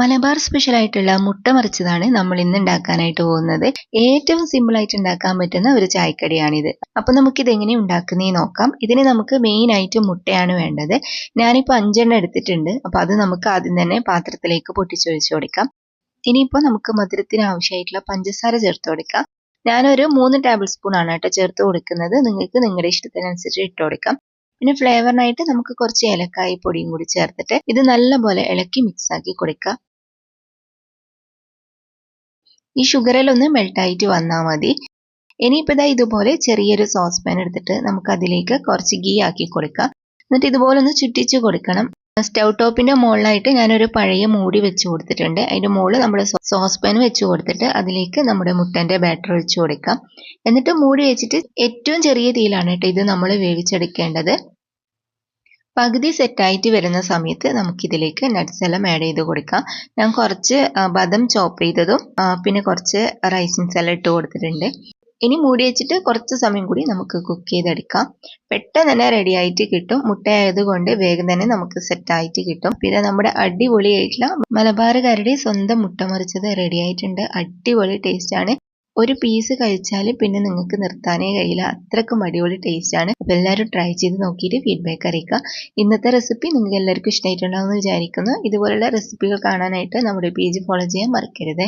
Malabar special ആയിട്ടുള്ള മുട്ട മറിച്ചതാണ് നമ്മൾ ഇന്ന് ഉണ്ടാക്കാനായിട്ട് പോകുന്നത്. ഏറ്റവും സിമ്പിൾ ആയിട്ട് ഉണ്ടാക്കാൻ പറ്റുന്ന ഒരു ചായക്കടിയാണിത്. അപ്പൊ നമുക്കിത് എങ്ങനെ ഉണ്ടാക്കുന്നതെന്ന് നോക്കാം. ഇതിന് നമുക്ക് മെയിൻ ആയിട്ട് മുട്ടയാണ് വേണ്ടത്. ഞാനിപ്പോൾ 5 എടുത്തിട്ടുണ്ട്. അപ്പൊ അത് നമുക്ക് ആദ്യം തന്നെ പാത്രത്തിലേക്ക് പൊട്ടിച്ചൊഴിച്ചു കൊടുക്കാം. ഇനിയിപ്പോൾ നമുക്ക് മധുരത്തിന് ആവശ്യമായിട്ടുള്ള പഞ്ചസാര ചേർത്ത് കൊടുക്കാം. ഞാനൊരു 3 ടേബിൾ സ്പൂൺ ആണ് കേട്ടോ ചേർത്ത് കൊടുക്കുന്നത്. നിങ്ങൾക്ക് നിങ്ങളുടെ ഇഷ്ടത്തിനനുസരിച്ച് ഇട്ട് കൊടുക്കാം. പിന്നെ ഫ്ലേവറിനായിട്ട് നമുക്ക് കുറച്ച് ഏലക്കായ പൊടിയും കൂടി ചേർത്തിട്ട് ഇത് നല്ലപോലെ ഇളക്കി മിക്സ് ആക്കി കൊടുക്കുക. ഈ ഷുഗറിൽ ഒന്ന് മെൽട്ടായിട്ട് വന്നാൽ മതി. ഇനിയിപ്പോൾ ഇതാ ഇതുപോലെ ചെറിയൊരു സോസ് പാൻ എടുത്തിട്ട് നമുക്ക് അതിലേക്ക് കുറച്ച് ഗീ ആക്കി കൊടുക്കാം. എന്നിട്ട് ഇതുപോലെ ഒന്ന് ചുറ്റിച്ച് കൊടുക്കണം. സ്റ്റൗ ടോപ്പിന്റെ മുകളിലായിട്ട് ഞാനൊരു പഴയ മൂടി വെച്ച് കൊടുത്തിട്ടുണ്ട്. അതിന്റെ മുകളിൽ നമ്മുടെ സോസ് പാൻ വെച്ച് കൊടുത്തിട്ട് അതിലേക്ക് നമ്മുടെ മുട്ടന്റെ ബാറ്റർ ഒഴിച്ചു കൊടുക്കാം. എന്നിട്ട് മൂടി വെച്ചിട്ട് ഏറ്റവും ചെറിയ തീയിലാണ് കേട്ടോ ഇത് നമ്മൾ വേവിച്ചെടുക്കേണ്ടത്. പകുതി സെറ്റായിട്ട് വരുന്ന സമയത്ത് നമുക്കിതിലേക്ക് നട്ട്സ് എല്ലാം ആഡ് ചെയ്ത് കൊടുക്കാം. ഞാൻ കുറച്ച് ബദം ചോപ്പ് ചെയ്തതും പിന്നെ കുറച്ച് റൈസിൻസ് എല്ലാം ഇട്ട് കൊടുത്തിട്ടുണ്ട്. ഇനി മൂടി വെച്ചിട്ട് കുറച്ച് സമയം കൂടി നമുക്ക് കുക്ക് ചെയ്തെടുക്കാം. പെട്ടെന്ന് തന്നെ റെഡി ആയിട്ട് കിട്ടും. മുട്ട ആയതുകൊണ്ട് വേഗം തന്നെ നമുക്ക് സെറ്റായിട്ട് കിട്ടും. പിന്നെ നമ്മുടെ അടിപൊളിയായിട്ടുള്ള മലബാറുകാരുടെ സ്വന്തം മുട്ട മറിച്ചത് റെഡി ആയിട്ടുണ്ട്. അടിപൊളി ടേസ്റ്റ് ആണ്. ഒരു പീസ് കഴിച്ചാൽ പിന്നെ നിങ്ങൾക്ക് നിർത്താനേ കഴിയില്ല. അത്രക്കും അടിപൊളി ടേസ്റ്റ് ആണ്. അപ്പോൾ എല്ലാവരും ട്രൈ ചെയ്ത് നോക്കിയിട്ട് ഫീഡ്ബാക്ക് അറിയിക്കുക. ഇന്നത്തെ റെസിപ്പി നിങ്ങൾക്ക് എല്ലാവർക്കും ഇഷ്ടമായിട്ടുണ്ടാവുമെന്ന് വിചാരിക്കുന്നു. ഇതുപോലുള്ള റെസിപ്പികൾ കാണാനായിട്ട് നമ്മുടെ പേജ് ഫോളോ ചെയ്യാൻ മറക്കരുത്.